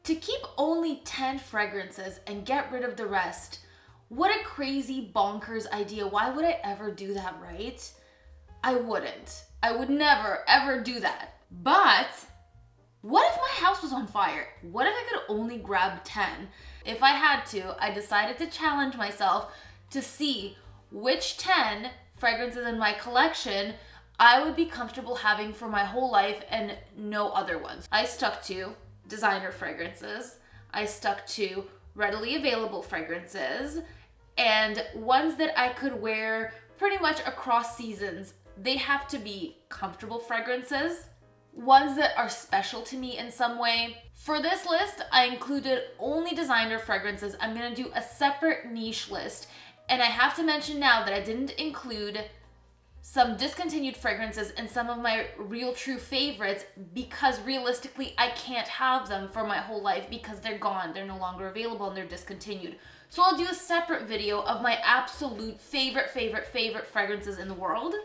To keep only 10 fragrances and get rid of the rest, what a crazy bonkers idea. Why would I ever do that, right? I wouldn't. I would never ever do that. But what if my house was on fire? What if I could only grab 10? If I had to, I decided to challenge myself to see which 10 fragrances in my collection I would be comfortable having for my whole life and no other ones. I stuck to designer fragrances. I stuck to readily available fragrances and ones that I could wear pretty much across seasons. They have to be comfortable fragrances, ones that are special to me in some way. For this list, I included only designer fragrances. I'm gonna do a separate niche list. And I have to mention now that I didn't include some discontinued fragrances and some of my real true favorites because realistically I can't have them for my whole life because they're gone, they're no longer available and they're discontinued. So I'll do a separate video of my absolute favorite fragrances in the world.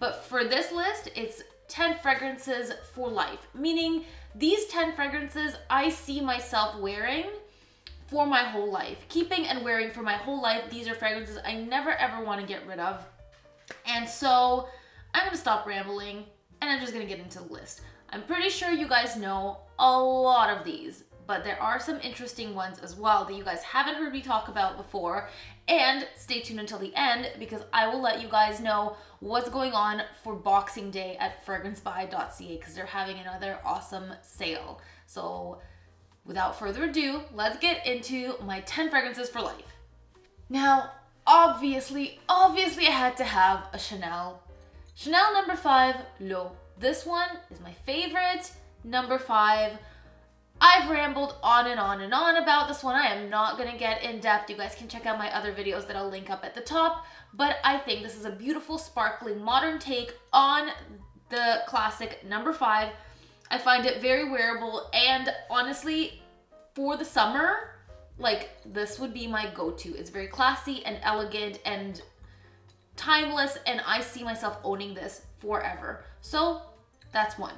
But for this list, it's 10 fragrances for life, meaning these 10 fragrances I see myself wearing for my whole life, keeping and wearing for my whole life. These are fragrances I never ever want to get rid of. And so I'm gonna stop rambling and I'm just gonna get into the list. I'm pretty sure you guys know a lot of these, but there are some interesting ones as well that you guys haven't heard me talk about before. And stay tuned until the end because I will let you guys know what's going on for Boxing Day at fragrancebuy.ca because they're having another awesome sale. So without further ado, let's get into my 10 fragrances for life. Now, obviously I had to have a Chanel. Chanel number 5, L'Eau. This one is my favorite, number 5. I've rambled on and on and on about this one. I am not gonna get in depth. You guys can check out my other videos that I'll link up at the top. But I think this is a beautiful, sparkling, modern take on the classic number 5. I find it very wearable and honestly, for the summer, like this would be my go-to. It's very classy and elegant and timeless and I see myself owning this forever. So that's one.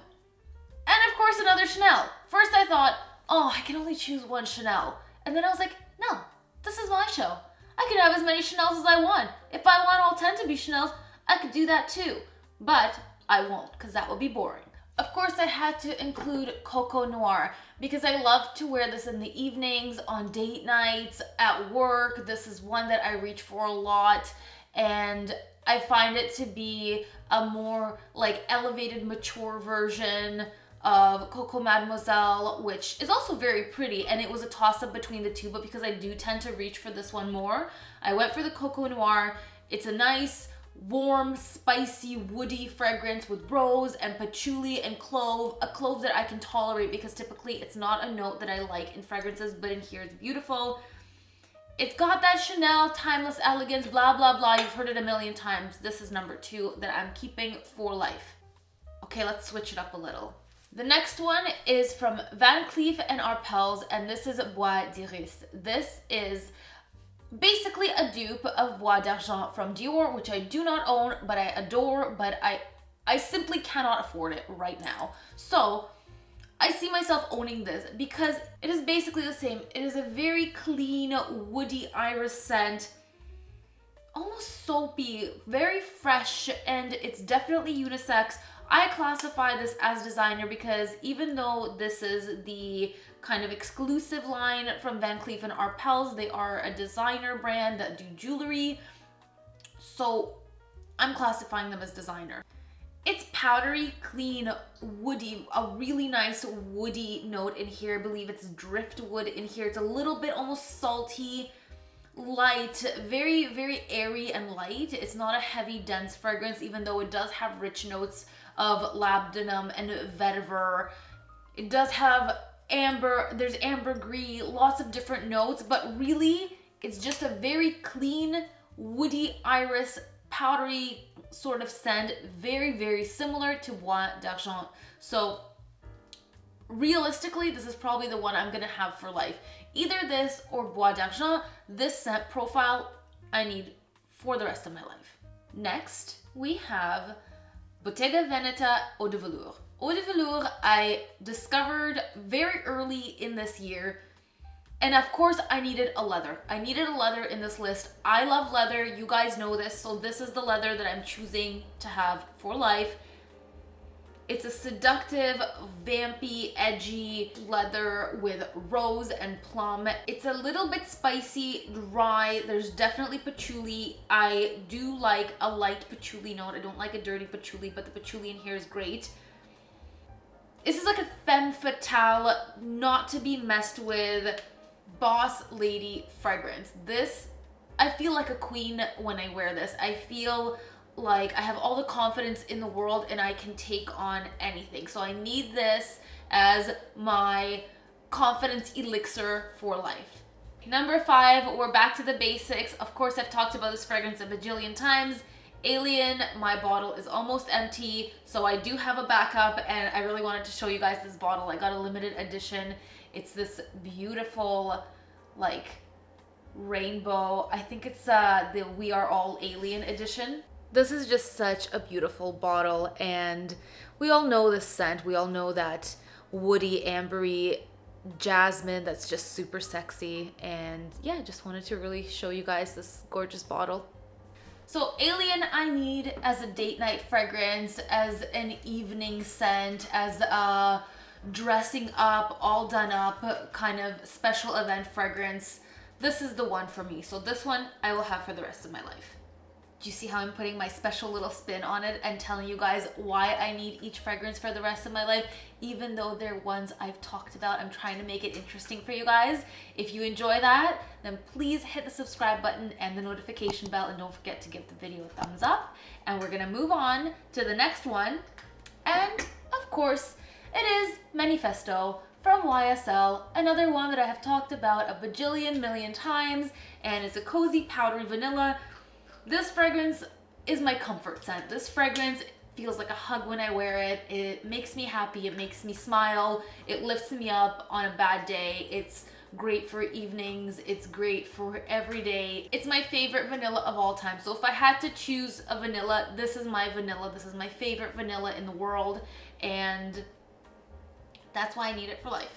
And of course another Chanel. First I thought, oh, I can only choose one Chanel. And then I was like, no, this is my show. I can have as many Chanels as I want. If I want all 10 to be Chanels, I could do that too. But I won't because that would be boring. Of course I had to include Coco Noir because I love to wear this in the evenings, on date nights, at work. This is one that I reach for a lot and I find it to be a more like elevated, mature version of Coco Mademoiselle, which is also very pretty, and it was a toss-up between the two, but because I do tend to reach for this one more, I went for the Coco Noir. It's a nice, warm, spicy, woody fragrance with rose and patchouli and clove, a clove that I can tolerate because typically it's not a note that I like in fragrances, but in here it's beautiful. It's got that Chanel timeless elegance, blah, blah, blah. You've heard it a million times. This is number 2 that I'm keeping for life. Okay, let's switch it up a little. The next one is from Van Cleef and Arpels, and this is Bois d'Iris. This is basically a dupe of Bois d'Argent from Dior, which I do not own, but I adore, but I simply cannot afford it right now. So I see myself owning this because it is basically the same. It is a very clean, woody iris scent, almost soapy, very fresh, and it's definitely unisex. I classify this as designer because even though this is the kind of exclusive line from Van Cleef and Arpels, they are a designer brand that do jewelry. So I'm classifying them as designer. It's powdery, clean, woody, a really nice woody note in here. I believe it's driftwood in here. It's a little bit almost salty, light, very, very airy and light. It's not a heavy, dense fragrance, even though it does have rich notes of labdanum and vetiver. It does have amber, there's ambergris, lots of different notes, but really it's just a very clean, woody iris, powdery sort of scent, very, very similar to Bois d'Argent. So realistically, this is probably the one I'm gonna have for life. Either this or Bois d'Argent. This scent profile I need for the rest of my life. Next, we have Bottega Veneta Eau de Velours. eau de velours I discovered very early in this year. And of course, I needed a leather. I needed a leather in this list. I love leather. You guys know this. So this is the leather that I'm choosing to have for life. It's a seductive, vampy, edgy leather with rose and plum. It's a little bit spicy, dry. There's definitely patchouli. I do like a light patchouli note. I don't like a dirty patchouli, but the patchouli in here is great. This is like a femme fatale, not to be messed with, boss lady fragrance. This, I feel like a queen when I wear this. I feel like I have all the confidence in the world and I can take on anything. So I need this as my confidence elixir for life. Number 5, we're back to the basics. Of course, I've talked about this fragrance a bajillion times. Alien, my bottle is almost empty, so I do have a backup, and I really wanted to show you guys this bottle. I got a limited edition. It's this beautiful, like, rainbow. I think it's the We Are All Alien edition. This is just such a beautiful bottle, and we all know this scent. We all know that woody, ambery jasmine that's just super sexy. And yeah, just wanted to really show you guys this gorgeous bottle. So Alien I need as a date night fragrance, as an evening scent, as a dressing up, all done up kind of special event fragrance. This is the one for me. So this one I will have for the rest of my life. Do you see how I'm putting my special little spin on it and telling you guys why I need each fragrance for the rest of my life? Even though they're ones I've talked about, I'm trying to make it interesting for you guys. If you enjoy that, then please hit the subscribe button and the notification bell, and don't forget to give the video a thumbs up. And we're gonna move on to the next one. And of course, it is Manifesto from YSL, another one that I have talked about a bajillion million times, and it's a cozy powdery vanilla. This fragrance is my comfort scent. This fragrance feels like a hug when I wear it. It makes me happy. It makes me smile. It lifts me up on a bad day. It's great for evenings. It's great for every day. It's my favorite vanilla of all time. So if I had to choose a vanilla, this is my vanilla. This is my favorite vanilla in the world. And that's why I need it for life.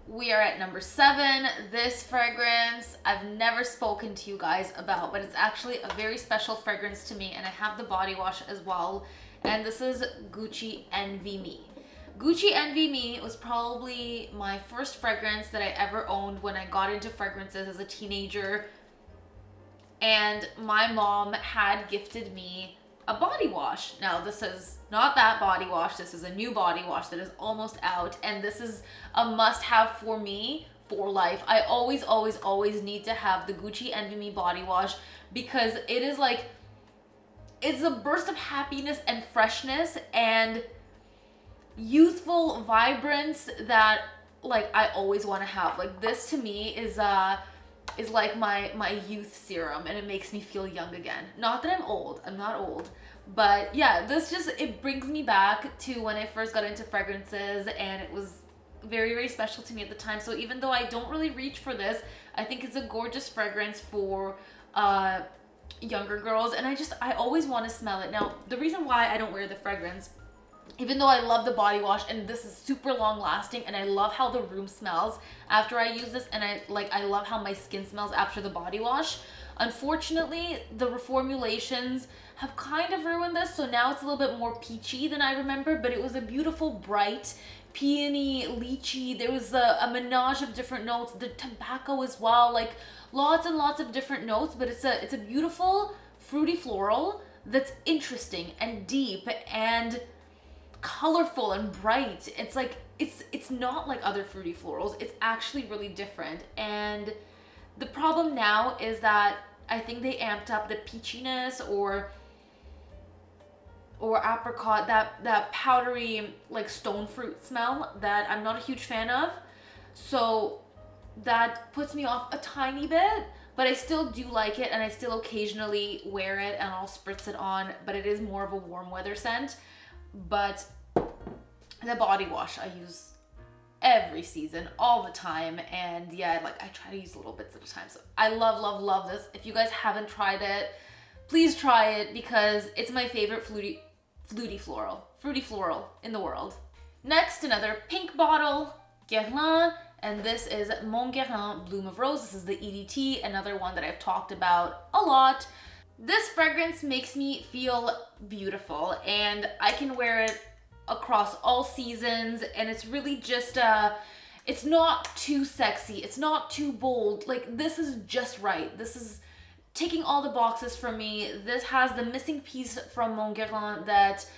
We are at number 7. This fragrance I've never spoken to you guys about, but it's actually a very special fragrance to me, and I have the body wash as well. And this is Gucci Envy Me. Gucci Envy Me was probably my first fragrance that I ever owned when I got into fragrances as a teenager. And my mom had gifted me a body wash. Now this is not that body wash. This is a new body wash that is almost out, and this is a must-have for me for life. I always need to have the Gucci Envy Me body wash, because it is like, it's a burst of happiness and freshness and youthful vibrance that like I always want to have. Like this to me is like my youth serum, and it makes me feel young again. Not that I'm old, I'm not old, but yeah, this just, it brings me back to when I first got into fragrances, and it was very, very special to me at the time. So even though I don't really reach for this, I think it's a gorgeous fragrance for younger girls, and I always want to smell it. Now, the reason why I don't wear the fragrance, even though I love the body wash and this is super long lasting, and I love how the room smells after I use this, and I love how my skin smells after the body wash, unfortunately the reformulations have kind of ruined this. So now it's a little bit more peachy than I remember, but it was a beautiful, bright, peony, lychee. There was a menage of different notes, the tobacco as well, like lots and lots of different notes. But it's a beautiful fruity floral that's interesting and deep and colorful and bright. It's like, it's not like other fruity florals. It's actually really different. And the problem now is that I think they amped up the peachiness or apricot, that powdery like stone fruit smell that I'm not a huge fan of. So that puts me off a tiny bit, but I still do like it, and I still occasionally wear it and I'll spritz it on, but it is more of a warm weather scent. But the body wash I use every season, all the time, and yeah, like I try to use little bits at a time. So I love this. If you guys haven't tried it, please try it, because it's my favorite fruity floral in the world. Next, another pink bottle, Guerlain, and this is Mon Guerlain Bloom of Rose. This is the EDT, another one that I've talked about a lot. This fragrance makes me feel beautiful, and I can wear it across all seasons, and it's really just it's not too sexy, it's not too bold. Like, this is just right. This is ticking all the boxes for me. This has the missing piece from Mon Guerlain that,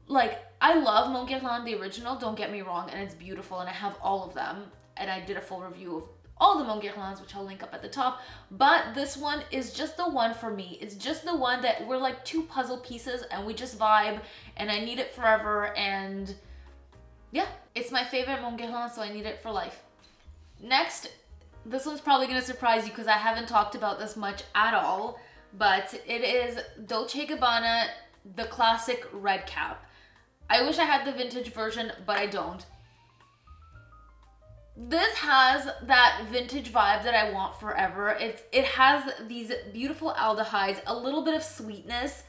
like, I love Mon Guerlain, the original, don't get me wrong, and it's beautiful, and I have all of them, and I did a full review of all the Mon Guerlains, which I'll link up at the top, but this one is just the one for me. It's just the one that we're like two puzzle pieces, and we just vibe, and I need it forever, and yeah, it's my favorite Mon Guerlain, so I need it for life. Next, this one's probably gonna surprise you because I haven't talked about this much at all, but it is Dolce & Gabbana, the classic red cap. I wish I had the vintage version, but I don't. This has that vintage vibe that I want forever. It has these beautiful aldehydes, a little bit of sweetness,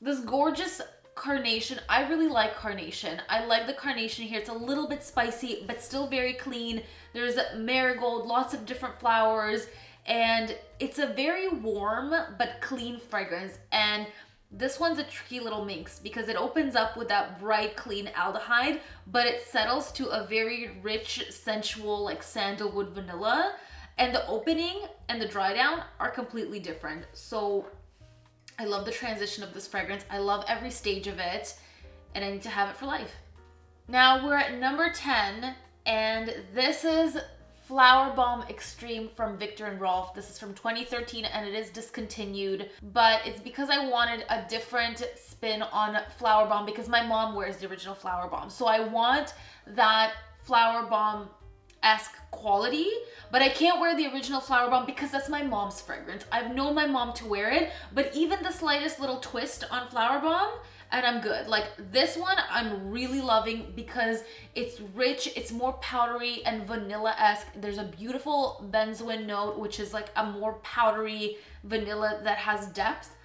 this gorgeous carnation. I really like carnation. I like the carnation here. It's a little bit spicy, but still very clean. There's marigold, lots of different flowers, and it's a very warm but clean fragrance. And this one's a tricky little mix because it opens up with that bright, clean aldehyde, but it settles to a very rich, sensual, like sandalwood vanilla. And the opening and the dry down are completely different. So I love the transition of this fragrance. I love every stage of it, and I need to have it for life. Now we're at number 10, and this is Flower Bomb Extreme from VIKTOR and ROLF. This is from 2013 and it is discontinued, but it's because I wanted a different spin on Flower Bomb because my mom wears the original Flower Bomb. So I want that Flower Bomb-esque quality, but I can't wear the original Flower Bomb because that's my mom's fragrance. I've known my mom to wear it, but even the slightest little twist on Flower Bomb and I'm good. Like, this one I'm really loving because it's rich, it's more powdery and vanilla-esque. There's a beautiful benzoin note, which is like a more powdery vanilla that has depth.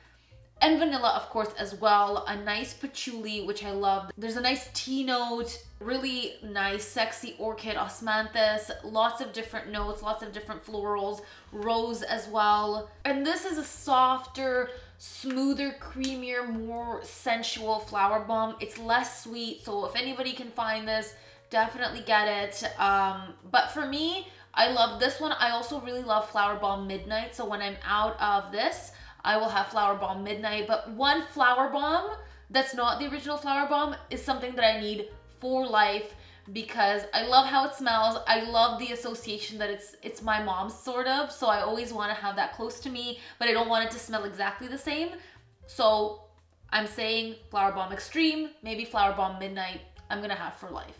And vanilla, of course, as well. A nice patchouli, which I love. There's a nice tea note, really nice, sexy orchid, osmanthus, lots of different notes, lots of different florals, rose as well. And this is a softer, smoother, creamier, more sensual Flower Bomb. It's less sweet, so if anybody can find this, definitely get it. But for me, I love this one. I also really love Flower Bomb Midnight, so when I'm out of this, I will have Flower Bomb Midnight. But one Flower Bomb that's not the original Flower Bomb is something that I need for life because I love how it smells. I love the association that it's my mom's, sort of, so I always want to have that close to me, but I don't want it to smell exactly the same. So I'm saying Flower Bomb Extreme, maybe Flower Bomb Midnight, I'm gonna have for life.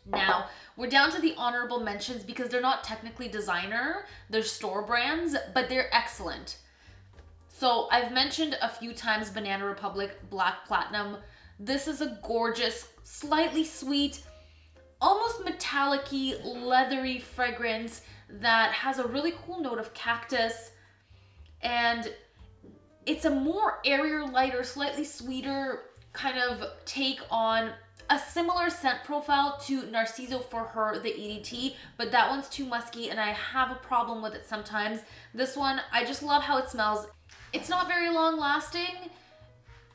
Now, we're down to the honorable mentions because they're not technically designer, they're store brands, but they're excellent. So I've mentioned a few times Banana Republic Black Platinum. This is a gorgeous, slightly sweet, almost metallic-y, leathery fragrance that has a really cool note of cactus. And it's a more airier, lighter, slightly sweeter kind of take on a similar scent profile to Narciso for Her, the EDT, but that one's too musky and I have a problem with it sometimes. This one, I just love how it smells. It's not very long lasting,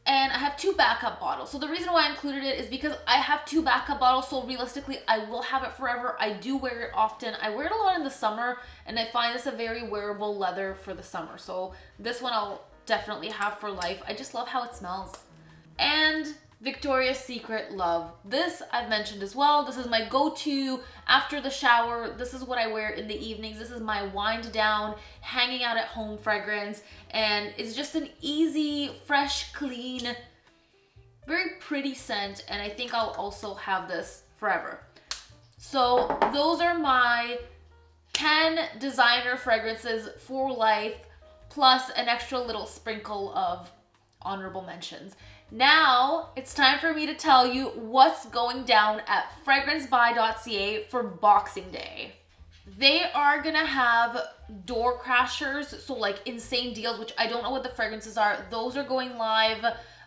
and I have two backup bottles. So the reason why I included it is because I have two backup bottles, so realistically, I will have it forever. I do wear it often. I wear it a lot in the summer, and I find this a very wearable leather for the summer. So this one I'll definitely have for life. I just love how it smells. And Victoria's Secret Love. This I've mentioned as well. This is my go-to after the shower. This is what I wear in the evenings. This is my wind down, hanging out at home fragrance. And it's just an easy, fresh, clean, very pretty scent. And I think I'll also have this forever. So those are my 10 designer fragrances for life, plus an extra little sprinkle of honorable mentions. Now, it's time for me to tell you what's going down at fragrancebuy.ca for Boxing Day. They are gonna have door crashers, so like insane deals, which I don't know what the fragrances are. Those are going live,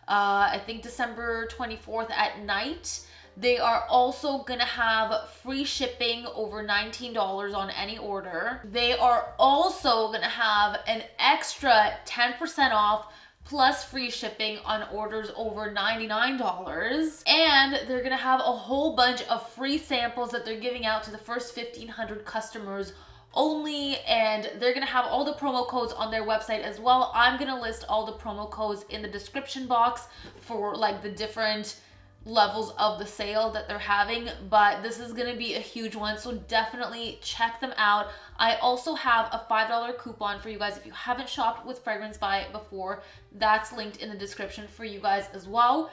I think December 24th at night. They are also gonna have free shipping over $19 on any order. They are also gonna have an extra 10% off plus free shipping on orders over $99. And they're gonna have a whole bunch of free samples that they're giving out to the first 1,500 customers only, and they're gonna have all the promo codes on their website as well. I'm gonna list all the promo codes in the description box for like the different levels of the sale that they're having, but this is gonna be a huge one, so definitely check them out. I also have a $5 coupon for you guys if you haven't shopped with Fragrance Buy before. That's linked in the description for you guys as well.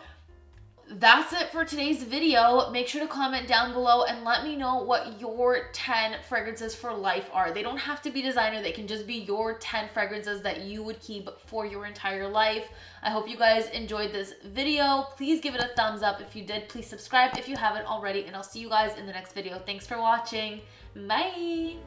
That's it for today's video. Make sure to comment down below and let me know what your 10 fragrances for life are. They don't have to be designer. They can just be your 10 fragrances that you would keep for your entire life. I hope you guys enjoyed this video. Please give it a thumbs up if you did. Please subscribe if you haven't already, and I'll see you guys in the next video. Thanks for watching. Bye.